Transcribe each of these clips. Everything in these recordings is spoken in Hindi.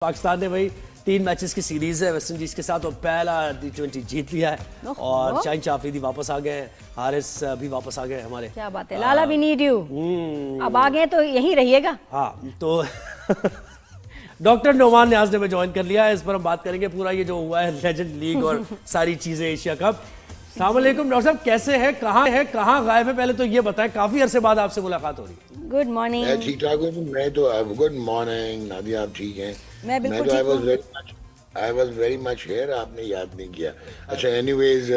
पाकिस्तान ने भाई 3 मैचेस की सीरीज है वेस्ट इंडीज के साथ और पहला T20 जीत लिया है और शाहीन शाह अफरीदी वापस आ गए हैं, हारिस भी वापस आ गए हमारे। क्या बात है लाला, वी नीड यू। अब आ गए तो यहीं रहिएगा। हाँ तो डॉक्टर नोमान न्याज ने हमें ज्वाइन कर लिया है, इस पर हम बात करेंगे पूरा ये जो हुआ है लेजेंड लीग और सारी चीजें एशिया कप। अस्सलाम वालेकुम डॉक्टर साहब, कैसे हैं, कहाँ गायब है, पहले तो ये बताएं, काफी अरसे बाद आपसे मुलाकात हो रही है। Good morning. मैं ठीक ठाक हूँ। मैं तो गुड मॉर्निंग नादिया, आप ठीक हैं? मैं बिल्कुल तो ठीक हूँ। I was very much here, आपने याद नहीं किया। अच्छा एनीवेज,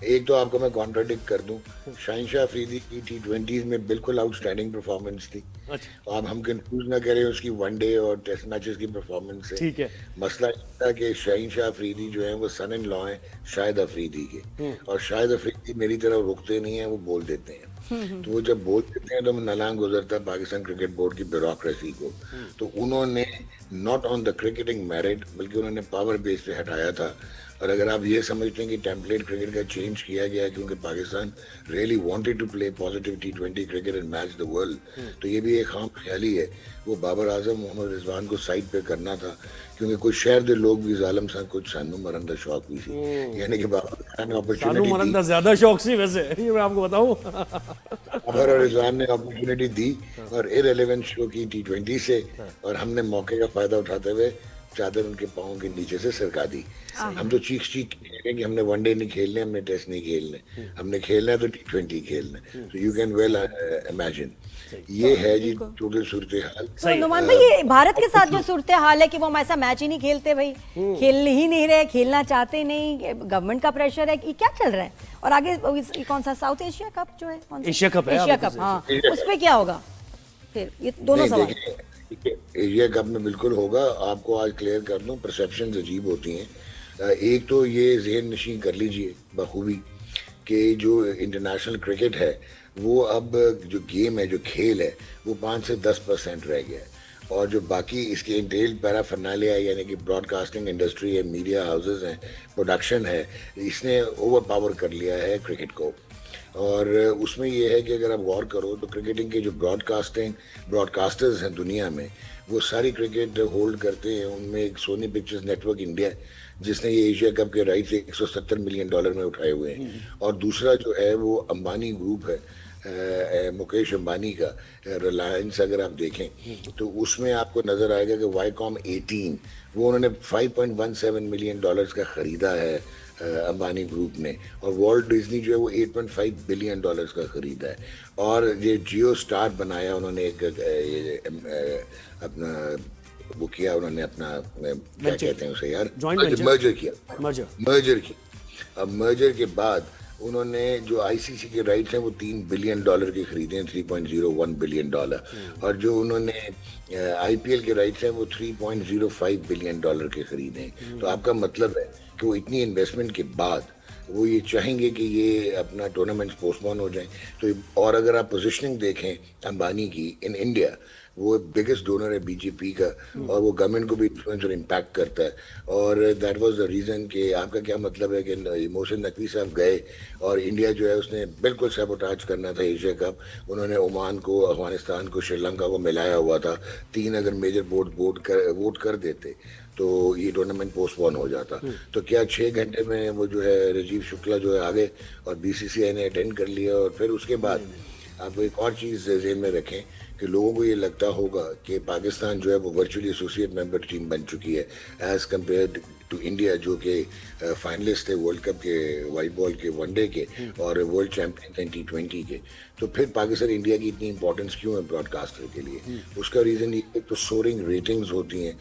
एक तो आपको मैं कॉन्ट्राडिक्ट कर दूं, शाहीन शाह अफरीदी की T20s में बिल्कुल आउटस्टैंडिंग परफॉर्मेंस थी। अच्छा आप हम कंफ्यूज ना करें उसकी वनडे और टेस्ट मैचेस की परफॉर्मेंस से। ठीक है। मसला ये था कि शाहीन शाह अफरीदी जो है वो सन इन लॉ हैं शाहिद अफरीदी के, और शाहिद अफरीदी मेरी तरह रुकते नहीं हैं, वो बोल देते हैं। तो वो जब बोल देते हैं तो नलान गुजरता है पाकिस्तान क्रिकेट बोर्ड की ब्यूरोक्रेसी को। तो उन्होंने not on the cricketing merit बल्कि उन्होंने पावर बेस पे हटाया था। और अगर आप ये समझते हैं कि टेम्पलेट क्रिकेट का चेंज किया गया क्योंकि Pakistan really wanted to play positive T20 cricket and match the world, तो ये भी एक खाम ख्याली है। वो बाबर आजम मोहम्मद रिजवान को साइड पे करना था क्योंकि कुछ शहर के लोग भी जालिम सा कुछ सानू मरन का शौक भी थी, यानी कि बाबर खान ने सानू मरन का अपॉर्चुनिटी ज्यादा शौक सी वैसे, ये मैं आपको बताऊं। बाबर और रिजवान ने अपॉर्चुनिटी दी और इररिलेवेंट शो की T20 से, और हमने मौके का फायदा उठाते हुए चादर उनके पाँव के नीचे से सरका दी। हम तो चीख कह रहे हैं कि हमने वनडे नहीं खेलने, हमने टेस्ट नहीं खेलने, हमने खेलना है तो T20 खेलना। तो यू कैन वेल इमेजिन, ये है जी टोटल सूरत हाल। तो नुमान भाई, ये भारत के साथ जो सूरत हाल है कि वो हम ऐसा मैच ही नहीं खेलते भाई, खेल ही नहीं रहे, खेलना चाहते नहीं, गवर्नमेंट का प्रेशर है, ये क्या चल रहा है? और आगे कौन सा साउथ एशिया कप जो है, एशिया कप है, एशिया कप, हाँ, उस पे क्या होगा फिर? ये दोनों सवाल। एशिया कप में बिल्कुल होगा। आपको आज क्लियर कर दूं, परसेप्शंस अजीब होती हैं। एक तो ये ज़हन नशीं कर लीजिए बखूबी कि जो इंटरनेशनल क्रिकेट है वो अब जो गेम है, जो खेल है, वो 5 से 10% रह गया है, और जो बाकी इसके इंटेल पैराफर्नालिया है, यानी कि ब्रॉडकास्टिंग इंडस्ट्री है, मीडिया हाउसेस हैं, प्रोडक्शन है, इसने ओवर पावर कर लिया है क्रिकेट को। और उसमें यह है कि अगर आप गौर करो तो क्रिकेटिंग के जो ब्रॉडकास्टर्स हैं दुनिया में, वो सारी क्रिकेट होल्ड करते हैं। उनमें एक सोनी पिक्चर्स नेटवर्क इंडिया है जिसने ये एशिया कप के राइट्स $170 मिलियन में उठाए हुए हैं, और दूसरा जो है वो अंबानी ग्रुप है, मुकेश अंबानी का रिलायंस। अगर आप देखें तो उसमें आपको नजर आएगा कि वाईकॉम 18 वो उन्होंने $5.17 मिलियन का खरीदा है अंबानी ग्रुप ने, और वॉल्ट डिज्नी जो है वो $8.5 बिलियन का खरीदा है, और ये जियो स्टार बनाया उन्होंने, एक अपना वो किया उन्होंने, अपना क्या कहते हैं उसे यार, मर्जर किया। अब मर्जर के बाद उन्होंने जो आईसीसी के राइट्स हैं वो $3 बिलियन के खरीदे हैं, $3.01 बिलियन, और जो उन्होंने आईपीएल के राइट्स हैं वो $3.05 बिलियन के खरीदे हैं। तो आपका मतलब है कि वो इतनी इन्वेस्टमेंट के बाद वो ये चाहेंगे कि ये अपना टूर्नामेंट्स पोस्टपोन हो जाएं। तो और अगर आप पोजीशनिंग देखें अंबानी की इन इंडिया, वो बिगेस्ट डोनर है बीजेपी का, और वो गवर्नमेंट को भी इन्फ्लुएंस और इम्पैक्ट करता है। और दैट वाज द रीज़न कि आपका क्या मतलब है कि मोहसिन नकवी साहब गए और इंडिया जो है उसने बिल्कुल सैबोटाज करना था एशिया कप। उन्होंने ओमान को, अफगानिस्तान को, श्रीलंका को मिलाया हुआ था। 3 अगर मेजर बोर्ड वोट कर देते तो ये टूर्नामेंट पोस्टपोन हो जाता। तो क्या 6 घंटे में वो जो है राजीव शुक्ला जो है आ गए और बीसीसीआई ने अटेंड कर लिया। और फिर उसके बाद आप एक और चीज़ ज़हन में रखें कि लोगों को ये लगता होगा कि पाकिस्तान जो है वो वर्चुअली एसोसिएट मेंबर टीम बन चुकी है एज़ कम्पेयर टू इंडिया, जो कि फाइनलिस्ट थे वर्ल्ड कप के वाइट बॉल के, वनडे के, और वर्ल्ड चैंपियन थे T20 के। तो फिर पाकिस्तान इंडिया की इतनी इंपॉर्टेंस क्यों है ब्रॉडकास्टर के लिए? उसका रीज़न ये है तो सोरिंग रेटिंग्स होती हैं,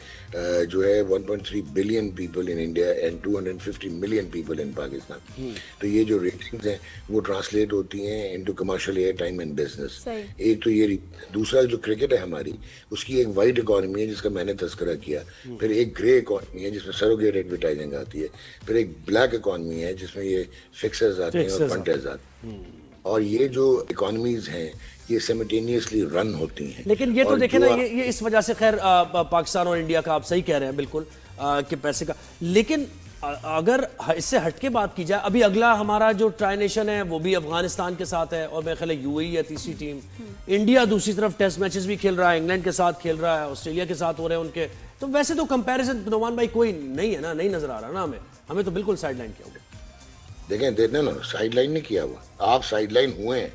जो है 1.3 billion people in India and 250 million people in Pakistan. तो ये जो रेटिंग्स हैं वो ट्रांसलेट होती हैं into commercial air time and business. एक तो ये, दूसरा जो क्रिकेट है हमारी, उसकी एक वाइड इकॉनमी है जिसका मैंने तस्करा किया, फिर एक ग्रे इकॉनमी है जिसमें सरोगेट एडवर्टाइजिंग आती है, फिर एक ब्लैक इकॉनमी है जिसमें ये फिक्सर्स आते हैं और पंटर्स आते हैं, और ये जो इकोनॉमीज हैं ये सिमिल्टेनियसली रन होती हैं। लेकिन ये तो देखें ना, ये इस वजह से खैर पाकिस्तान और इंडिया का आप सही कह रहे हैं बिल्कुल कि पैसे का, लेकिन अगर इससे हटके बात की जाए, अभी अगला हमारा जो ट्राई नेशन है वो भी अफगानिस्तान के साथ है, और मेरे ख्याल यूएई है तीसरी टीम। इंडिया दूसरी तरफ टेस्ट मैचेस भी खेल रहा है, इंग्लैंड के साथ खेल रहा है, ऑस्ट्रेलिया के साथ हो रहे हैं उनके तो वैसे तो कंपैरिजन नोमान भाई कोई नहीं है ना, नहीं नजर आ रहा ना हमें, हमें तो बिल्कुल साइडलाइन किया हुआ। देखें देखना ना, साइडलाइन नहीं किया हुआ, आप साइडलाइन हुए हैं।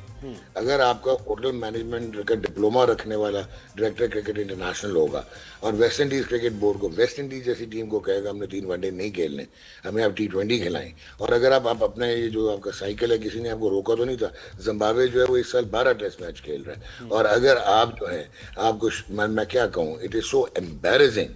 अगर आपका होटल मैनेजमेंट का डिप्लोमा रखने वाला डायरेक्टर क्रिकेट इंटरनेशनल होगा और वेस्ट इंडीज क्रिकेट बोर्ड को, वेस्ट इंडीज जैसी टीम को कहेगा हमने 3 वनडे नहीं खेलने, हमें आप T20 खिलाएं, और अगर आप अपना ये जो आपका साइकिल है, किसी ने आपको रोका तो नहीं था। जिम्बाब्वे जो है वो इस साल 12 टेस्ट मैच खेल रहा है, और अगर आप जो है आपको मैं क्या कहूँ, इट इज सो एम्बैरेसिंग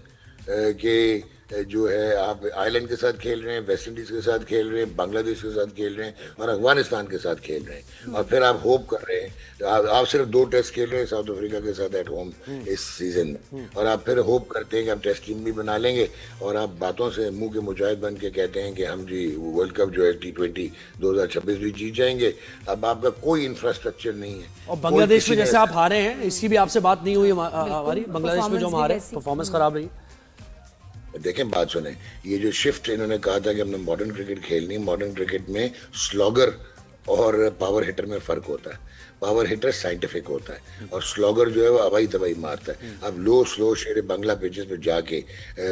कि जो है आप आयरलैंड के साथ खेल रहे हैं, वेस्ट इंडीज के साथ खेल रहे हैं, बांग्लादेश के साथ खेल रहे हैं और अफगानिस्तान के साथ खेल रहे हैं, और फिर आप होप कर रहे हैं, तो आप सिर्फ 2 टेस्ट खेल रहे हैं साउथ अफ्रीका के साथ एट होम इस सीजन में, और आप फिर होप करते हैं कि आप टेस्ट टीम भी बना लेंगे, और आप बातों से मुंह के मुजाहिद बन के कहते हैं कि हम जी वर्ल्ड कप जो है T20 2026 भी जीत जाएंगे। अब आपका कोई इंफ्रास्ट्रक्चर नहीं है। और बांग्लादेश में जैसे आप हारे हैं, इसकी भी आपसे बात नहीं हुई हमारी, बांग्लादेश में जो हम हारे, परफॉर्मेंस खराब रही। देखें बात सुने, ये जो शिफ्ट इन्होंने कहा था कि हमने मॉडर्न क्रिकेट खेलनी, मॉडर्न क्रिकेट में स्लॉगर और पावर हिटर में फर्क होता है। पावर हिटर साइंटिफिक होता है और स्लॉगर जो है वो हवाई तबाही मारता है। अब लो स्लो शेर बांग्ला पिचेस पे जाके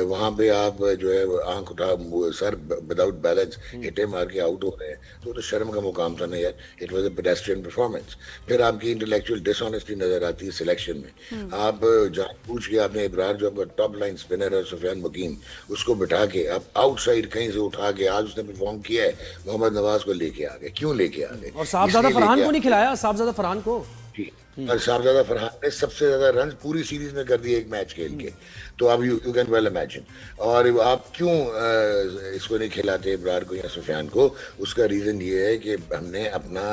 वहाँ पे आप जो है आंख उठा सर विदाउट बैलेंस हिटे मार के आउट हो रहे हैं, तो शर्म का मुकाम था ना यार। It was a pedestrian performance. फिर आपकी इंटेलेक्चुअल डिसऑनेस्टी नजर आती है सिलेक्शन में। आप जानबूझ के आपने इब्रार जो आपका टॉप लाइन स्पिनर है सुफियान मुकीम, उसको बिठा के आप आउटसाइड कहीं से उठा के आज उसने परफॉर्म किया है, मोहम्मद नवाज को लेके आ गए। क्यों लेके आ गए? और साहबजादा फरहान को नहीं खिलाया, साहबजादा फरहान को। और साहबजादा फरहान ने सबसे ज्यादा रन पूरी सीरीज में कर दिए एक मैच खेल के, तो अब यू कैन वेल इमेजिन। और आप क्यों इसको नहीं खिलाते इब्रार को या सुफियान को? उसका रीजन ये है कि हमने अपना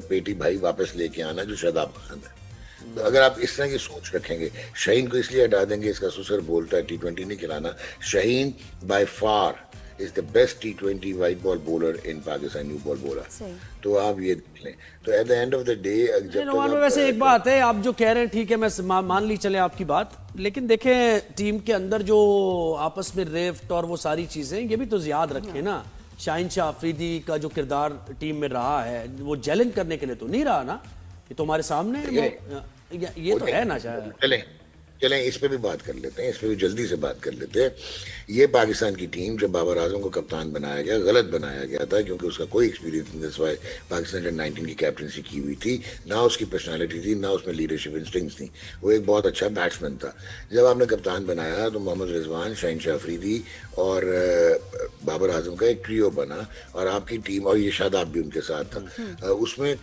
पेटी भाई वापस लेके आना जो शादाब खान है। तो अगर आप इस तरह की सोच रखेंगे, शाहीन को इसलिए हटा देंगे, इसका सुसर बोलता है T20 नहीं खिलाना। Shaheen by far is the best T20 white ball bowler in Pakistan, new ball bowler। तो आप ये देख लें। तो at the end of the day वैसे एक बात है, आप जो कह रहे हैं ठीक है, मैं मान ली चले आपकी बात, लेकिन देखें टीम के अंदर जो आपस में रेफ्ट और वो सारी चीजें, ये भी तो याद रखें ना। शाहीन शाह अफरीदी का जो किरदार टीम में रहा है, वो चैलेंज करने के लिए तो नहीं रहा ना, ये तो हमारे सामने ये तो है ना। शायद चलें इस पे भी बात कर लेते हैं, इस पे भी जल्दी से बात कर लेते हैं। ये पाकिस्तान की टीम जब बाबर आजम को कप्तान बनाया गया, गलत बनाया गया था, क्योंकि उसका कोई एक्सपीरियंस नहीं था। पाकिस्तान अंडर 19 की कैप्टनसी की हुई थी, ना उसकी पर्सनालिटी थी, ना उसमें लीडरशिप इंस्टिंक्ट्स थी। वो एक बहुत अच्छा बैट्समैन था। जब आपने कप्तान बनाया तो मोहम्मद रिजवान, शाहीन शाह अफरीदी और बाबर आजम का एक ट्रियो बना, और आपकी टीम, और ये शादाब भी उनके साथ था। उसमें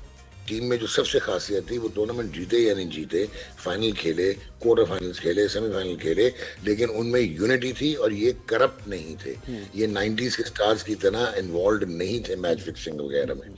टीम में जो सबसे खासियत थी, वो टूर्नामेंट जीते या नहीं जीते, फाइनल खेले, क्वार्टर फाइनल्स खेले, सेमीफाइनल खेले, लेकिन उनमें यूनिटी थी और ये करप्ट नहीं थे। ये 90s के स्टार्स की तरह इन्वॉल्व नहीं थे मैच फिक्सिंग वगैरह में।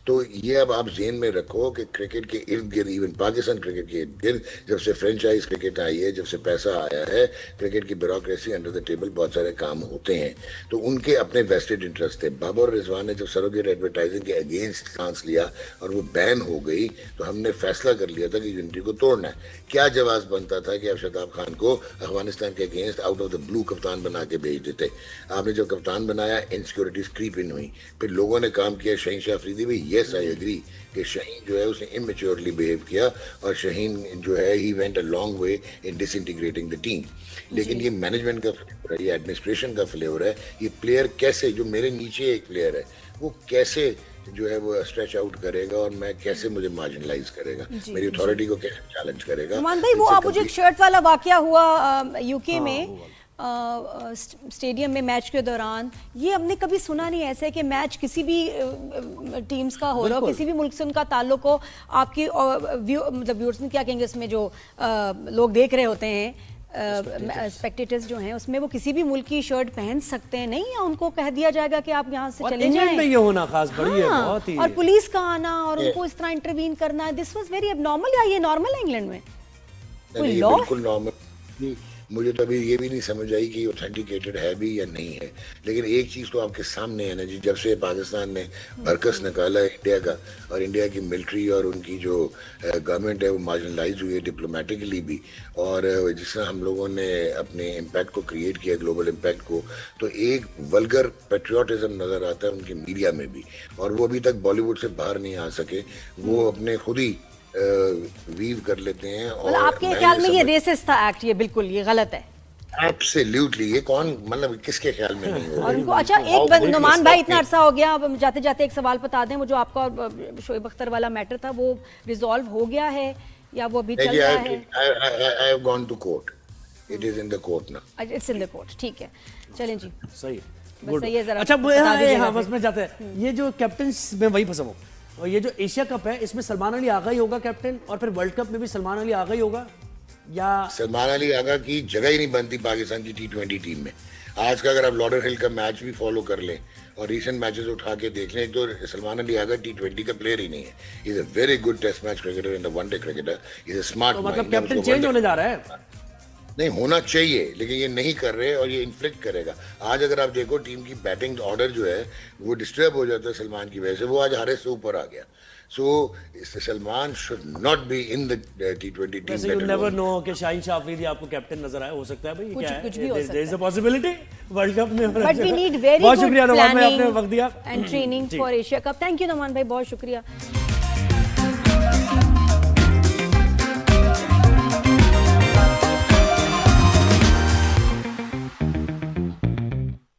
तो ये अब आप ज़हन में रखो कि क्रिकेट के इर्द गिर्द, इवन पाकिस्तान क्रिकेट के इर्द गिर्द, जब से फ्रेंचाइज क्रिकेट आई है, जब से पैसा आया है, क्रिकेट की ब्यूरोक्रेसी अंडर द टेबल बहुत सारे काम होते हैं। तो उनके अपने वेस्टेड इंटरेस्ट थे। बाबर रिजवान ने जब सरोगेट एडवर्टाइजिंग के अगेंस्ट स्टांस लिया और वो बैन हो गई, तो हमने फैसला कर लिया था कि यूनिटी को तोड़ना है। क्या जवाब बनता था कि आप शादाब खान को अफगानिस्तान के against out of the blue कप्तान बना के भेज देते। आपने जब कप्तान बनाया, इनसिक्योरिटीज क्रीप इन हुई, फिर लोगों ने काम किया। शाहीन शाह अफरीदी भी, येस आई एग्री कि शाहीन जो है उसने इमेच्योरली बिहेव किया, और शाहीन जो है he went a long way in disintegrating the team. लेकिन ये मैनेजमेंट का फ्लेवर है, ये एडमिनिस्ट्रेशन का फ्लेवर है। ये प्लेयर कैसे, जो मेरे नीचे एक प्लेयर है, वो कैसे जो है वो स्ट्रेच आउट करेगा, और मैं कैसे, मुझे मार्जिनलाइज करेगा, मेरी अथॉरिटी को कैसे चैलेंज करेगा। नुमान भाई, वो आप मुझे एक शर्ट वाला वाकया हुआ यूके में स्टेडियम में मैच के दौरान, ये हमने कभी सुना नहीं ऐसे कि मैच किसी भी टीम्स का हो रहा हो, किसी भी मुल्क से उनका ताल्लुक हो, आपकी मतलब व्यूअर्स में क्या कहेंगे, उसमें जो लोग देख रहे होते हैं, स्पेक्टेटर्स जो हैं, उसमें वो किसी भी मुल्क की शर्ट पहन सकते हैं नहीं, या उनको कह दिया जाएगा कि आप यहाँ से चले जाएं। में ये होना खास बड़ी है, बहुत ही। और पुलिस का आना और उनको इस तरह इंटरवीन करना, दिस वाज वेरी एबनॉर्मल। या ये नॉर्मल है इंग्लैंड में? कोई लॉ? बिल्कुल नॉर्मल। मुझे तो अभी ये भी नहीं समझ आई कि ऑथेंटिकेटेड है भी या नहीं है। लेकिन एक चीज़ तो आपके सामने है ना जी, जब से पाकिस्तान ने बरकस निकाला है इंडिया का, और इंडिया की मिलिट्री और उनकी जो गवर्नमेंट है वो मार्जिनलाइज हुई है डिप्लोमेटिकली भी, और जिस तरह हम लोगों ने अपने इम्पैक्ट को क्रिएट किया, ग्लोबल इम्पैक्ट को, तो एक वल्गर पेट्रियाटिज्म नज़र आता है उनकी मीडिया में भी, और वो अभी तक बॉलीवुड से बाहर नहीं आ सके। वो अपने खुद ही वीव कर लेते हैं। और आपके ख्याल में ये रेसिस्ट था एक्ट? ये बिल्कुल ये गलत है? एब्सोल्युटली, ये कौन मतलब किसके ख्याल में नहीं होगा? और उनको अच्छा एक नुमान भाई, इतना अरसा हो गया, अब जाते जाते एक सवाल बता दें, वो जो आपका शोएब अख्तर वाला मैटर था वो रिजॉल्व हो गया है या वो अभी चल रहा है? I have gone to court. It is in the court now. It's in the court, ठीक है, चलें जी। सही बस Good. सही है, जरा अच्छा बता दीजिएगा बस में जाते हैं, ये जो कैप्टन में वही फंसा हूँ, और ये जो एशिया कप है इसमें सलमान अली आगा ही होगा कैप्टन, और फिर वर्ल्ड कप में भी सलमान अली आगा ही होगा, या सलमान अली आगा की जगह ही नहीं बनती पाकिस्तान की T20 टीम में। आज का अगर आप लॉडर हिल का मैच भी फॉलो कर लें और रीसेंट मैचेस उठा के देख लें तो सलमान अली आगा T20 का प्लेयर ही नहीं है। Is a very good test match cricketer and one day cricketer, is a smart तो मतलब माइंड। कैप्टन चेंज होने जा रहा है? नहीं होना चाहिए, लेकिन ये नहीं कर रहे और ये इन्फ्लिक्ट करेगा। आज अगर आप देखो टीम की बैटिंग ऑर्डर जो है वो डिस्टर्ब हो जाता है सलमान की वजह से, वो आज हारे से ऊपर आ गया। So Salman should not be in the T20 team. वैसे यू नेवर नो कि शाहीन शाह अफरीदी आपको कैप्टन नजर आए, हो सकता है भाई, क्या है, कुछ भी हो सकता है। There is a possibility world cup में। बट वी नीड वेरी बहुत गुड शुक्रिया नुमान भाई, आपने वक्त प्लानिंग दिया and training for Asia cup. Thank you Numan भाई, बहुत शुक्रिया।